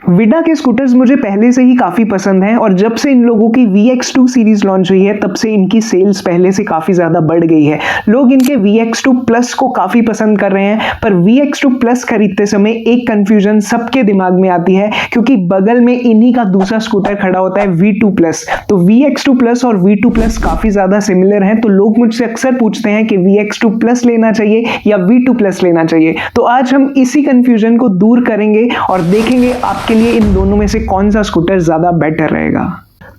विडा के स्कूटर्स मुझे पहले से ही काफ़ी पसंद हैं और जब से इन लोगों की VX2 सीरीज़ लॉन्च हुई है तब से इनकी सेल्स पहले से काफ़ी ज़्यादा बढ़ गई है। लोग इनके VX2 प्लस को काफ़ी पसंद कर रहे हैं, पर VX2 प्लस खरीदते समय एक कन्फ्यूजन सबके दिमाग में आती है क्योंकि बगल में इन्हीं का दूसरा स्कूटर खड़ा होता है V2 प्लस। तो VX2 प्लस और V2 प्लस काफ़ी ज़्यादा सिमिलर हैं, तो लोग मुझसे अक्सर पूछते हैं कि VX2 प्लस लेना चाहिए या V2 प्लस लेना चाहिए। तो आज हम इसी कन्फ्यूजन को दूर करेंगे और देखेंगे आपके लिए इन दोनों में से कौन सा स्कूटर ज़्यादा बेटर रहेगा।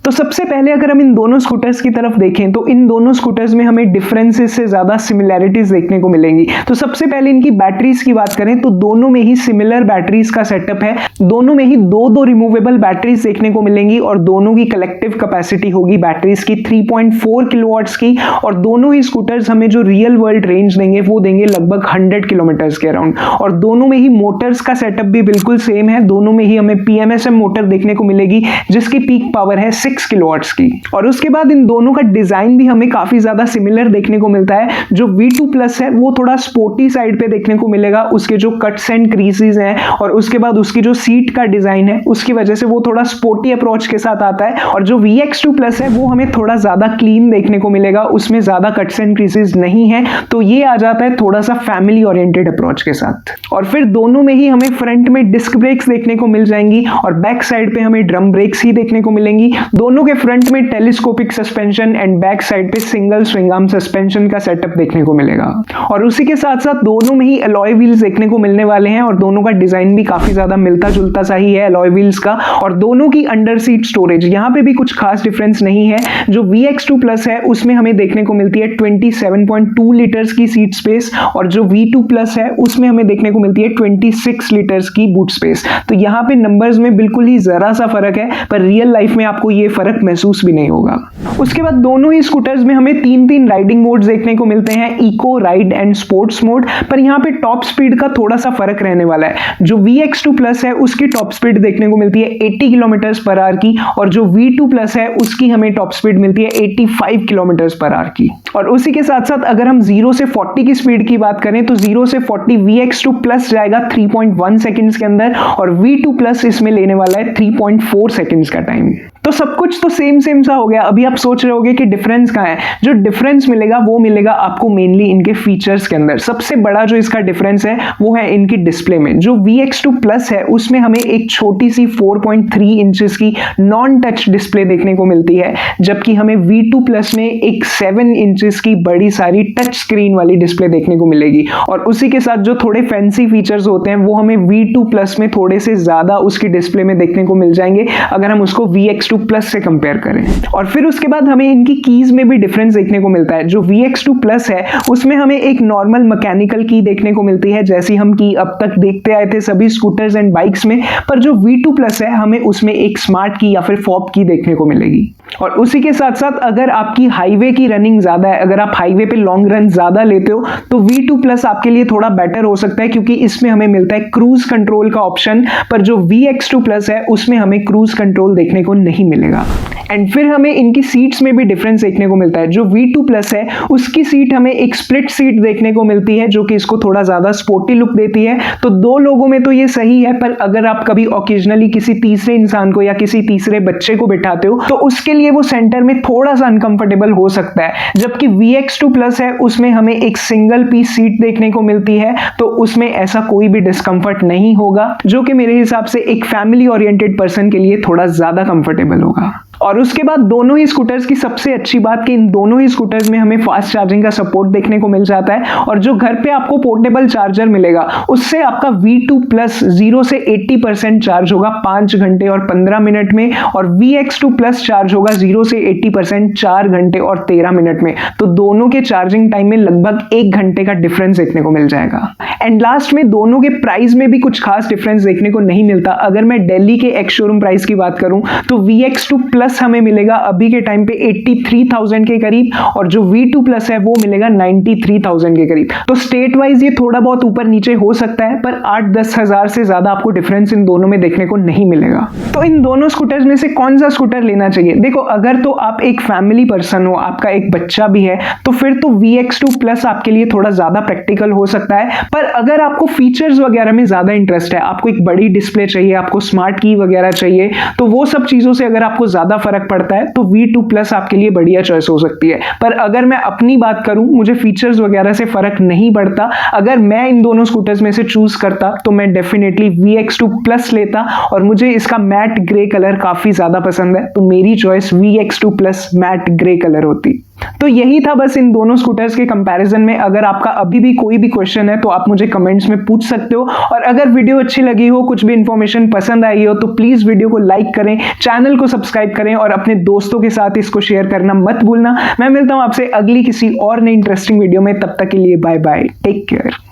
तो सबसे पहले अगर हम इन दोनों स्कूटर्स की तरफ देखें तो इन दोनों स्कूटर्स में हमें डिफरेंसेस से ज़्यादा सिमिलैरिटीज देखने को मिलेंगी। तो सबसे पहले इनकी बैटरीज की बात करें तो दोनों में ही सिमिलर बैटरीज का सेटअप है। दोनों में ही दो रिमूवेबल बैटरीज देखने को मिलेंगी और दोनों की कलेक्टिव कैपेसिटी होगी बैटरीज की 3.4 किलोवाट्स की। और दोनों ही स्कूटर्स हमें जो रियल वर्ल्ड रेंज देंगे वो देंगे लगभग 100 किलोमीटर्स के अराउंड। और दोनों में ही मोटर्स का सेटअप भी बिल्कुल सेम है। दोनों में ही हमें PMSM मोटर देखने को मिलेगी जिसकी पीक पावर है 6 किलोवाट्स की। और उसके बाद इन दोनों का डिजाइन भी हमें काफी ज्यादा सिमिलर देखने को मिलता है। जो V2 प्लस है वो थोड़ा स्पोर्टी साइड पे देखने को मिलेगा, उसके जो कट्स एंड क्रीजेस हैं और उसके बाद उसकी जो सीट का डिजाइन है उसकी वजह से वो थोड़ा स्पोर्टी अप्रोच के साथ आता है। और जो VX2 प्लस है वो हमें थोड़ा ज्यादा क्लीन देखने को मिलेगा, उसमें ज्यादा कट्स एंड क्रीजेस नहीं है, तो ये आ जाता है थोड़ा सा फैमिली ओरिएंटेड अप्रोच के साथ। और फिर दोनों में ही हमें फ्रंट में डिस्क ब्रेक्स देखने को मिल जाएंगी और बैक साइड पे हमें ड्रम ब्रेक्स ही देखने को मिलेंगी। दोनों के फ्रंट में telescopic suspension and back side पे सिंगल स्विंग आर्म सस्पेंशन का सेटअप देखने को मिलेगा। और उसी के साथ साथ दोनों में ही अलॉय व्हील्स देखने को मिलने वाले हैं और दोनों का डिजाइन भी काफी ज्यादा मिलता जुलता सा ही है अलॉय व्हील्स का। और दोनों की अंडर सीट स्टोरेज यहां पे भी कुछ खास डिफरेंस नहीं है। जो VX2 प्लस है उसमें हमें देखने को मिलती है 27.2 लीटर्स की सीट स्पेस और जो V2 प्लस है उसमें हमें देखने को मिलती है 26 लीटर्स की बूट स्पेस। तो यहाँ पे नंबर्स में बिल्कुल ही जरा सा फर्क है, पर रियल लाइफ में आपको ये फर्क महसूस भी नहीं होगा। उसके बाद दोनों ही स्कूटर्स में हमें तीन राइडिंग मोड्स देखने को मिलते हैं, eco, ride and sports mode. पर यहाँ पे टॉप स्पीड का थोड़ा सा फर्क रहने वाला है। जो VX2 प्लस है उसकी टॉप स्पीड देखने को मिलती है 80 किलोमीटर पर आवर की और जो V2 प्लस है उसकी हमें टॉप स्पीड मिलती है 85 किलोमीटर पर आवर की। और उसी के साथ साथ अगर हम 0 से 40 की स्पीड की बात करें तो 0 से 40 VX2 प्लस जाएगा 3.1 सेकंड्स के अंदर और V2 प्लस इसमें लेने वाला है 3.4 सेकंड्स का टाइम। तो सब कुछ तो सेम सा हो गया। अभी आप सोच रहे होगे कि डिफरेंस कहाँ है। जो डिफरेंस मिलेगा वो मिलेगा आपको मेनली इनके फीचर्स के अंदर। सबसे बड़ा जो इसका डिफरेंस है वो है इनकी डिस्प्ले में। जो VX2 प्लस है उसमें हमें एक छोटी सी 4.3 इंचेस की नॉन टच डिस्प्ले देखने को मिलती है, जबकि हमें V2 प्लस में एक 7 इंचेस की बड़ी सारी टच स्क्रीन वाली डिस्प्ले देखने को मिलेगी। और उसी के साथ जो थोड़े फैंसी फीचर्स होते हैं वो हमें V2 प्लस में थोड़े से ज्यादा उसकी डिस्प्ले में देखने को मिल जाएंगे अगर हम उसको VX2 प्लस से कंपेयर करें। और फिर उसके बाद हमें इनकी कीज में भी डिफरेंस देखने को मिलता है। जो VX2 प्लस है उसमें हमें एक नॉर्मल मैकेनिकल की देखने को मिलती है जैसी हम की अब तक देखते आए थे सभी स्कूटर्स एंड बाइक्स में, पर जो V2 प्लस है हमें उसमें एक स्मार्ट की या फिर फॉब की देखने को मिलेगी। और उसी के साथ साथ अगर आपकी हाईवे की रनिंग ज्यादा है, अगर आप हाईवे पे लॉन्ग रन ज्यादा लेते हो तो V2 प्लस आपके लिए थोड़ा बेटर हो सकता है क्योंकि इसमें हमें मिलता है क्रूज कंट्रोल का ऑप्शन, पर जो VX2 प्लस है उसमें हमें क्रूज कंट्रोल देखने को नहीं मिलेगा। एंड फिर हमें इनकी सीट्स में भी डिफरेंस देखने को मिलता है। जो V2 प्लस है उसकी सीट हमें एक स्प्लिट सीट देखने को मिलती है जो कि इसको थोड़ा ज्यादा स्पोर्टी लुक देती है। तो दो लोगों में तो ये सही है, पर अगर आप कभी ओकेजनली किसी तीसरे इंसान को या किसी तीसरे बच्चे को बिठाते हो तो उसके लिए वो सेंटर में थोड़ा सा अनकंफर्टेबल हो सकता है। जबकि VX2 प्लस है उसमें हमें एक सिंगल पीस सीट देखने को मिलती है, तो उसमें ऐसा कोई भी डिस्कंफर्ट नहीं होगा, जो कि मेरे हिसाब से एक फैमिली ओरिएंटेड पर्सन के लिए थोड़ा ज्यादा कंफर्टेबल होगा। और उसके बाद दोनों ही स्कूटर्स की सबसे अच्छी बात कि इन दोनों ही स्कूटर्स में हमें फास्ट चार्जिंग का सपोर्ट देखने को मिल जाता है। और जो घर पे आपको पोर्टेबल चार्जर मिलेगा उससे आपका V2 प्लस 0 से 80% चार्ज होगा 5 घंटे और 15 मिनट में, और VX2 प्लस चार्ज होगा 0 से 80% 4 घंटे और 13 मिनट में। तो दोनों के चार्जिंग टाइम में लगभग 1 घंटे का डिफरेंस देखने को मिल जाएगा। एंड लास्ट में दोनों के प्राइस में भी कुछ खास डिफरेंस देखने को नहीं मिलता। अगर मैं दिल्ली के एक्स शोरूम प्राइस की बात करूं तो VX2 प्लस हमें मिलेगा अभी के टाइम पे 83,000 के करीब, और जो V2 प्लस है वो मिलेगा 93,000 के करीब। तो स्टेट वाइज ये थोड़ा बहुत ऊपर नीचे हो सकता है, पर 8-10 हजार से ज्यादा आपको डिफरेंस इन दोनों में देखने को नहीं मिलेगा। तो इन दोनों स्कूटर्स में से कौन सा स्कूटर लेना चाहिए? देखो, अगर तो आप एक फैमिली पर्सन हो, आपका एक बच्चा भी है, तो फिर तो VX2 प्लस आपके लिए थोड़ा ज्यादा प्रैक्टिकल हो सकता है। पर अगर आपको फीचर्स वगैरह में ज्यादा इंटरेस्ट है, आपको एक बड़ी डिस्प्ले चाहिए, आपको स्मार्ट की वगैरह चाहिए, तो वो सब चीजों से अगर आपको ज्यादा फर्क पड़ता है तो V2 प्लस आपके लिए बढ़िया चॉइस हो सकती है। पर अगर मैं अपनी बात करूं, मुझे फीचर्स वगैरह से फर्क नहीं पड़ता। अगर मैं इन दोनों स्कूटर्स में से चूज करता तो मैं डेफिनेटली VX2 प्लस लेता, और मुझे इसका मैट ग्रे कलर काफी ज्यादा पसंद है, तो मेरी choice VX2 plus mat grey colour होती। तो यही था बस इन दोनों स्कूटर्स के कंपैरिजन में। अगर आपका अभी भी कोई भी क्वेश्चन है तो आप मुझे कमेंट्स में पूछ सकते हो, और अगर वीडियो अच्छी लगी हो, कुछ भी इंफॉर्मेशन पसंद आई हो, तो प्लीज वीडियो को लाइक करें, चैनल को सब्सक्राइब करें और अपने दोस्तों के साथ इसको शेयर करना मत भूलना। मैं मिलता हूं आपसे अगली किसी और नई इंटरेस्टिंग वीडियो में, तब तक के लिए बाय बाय, टेक केयर।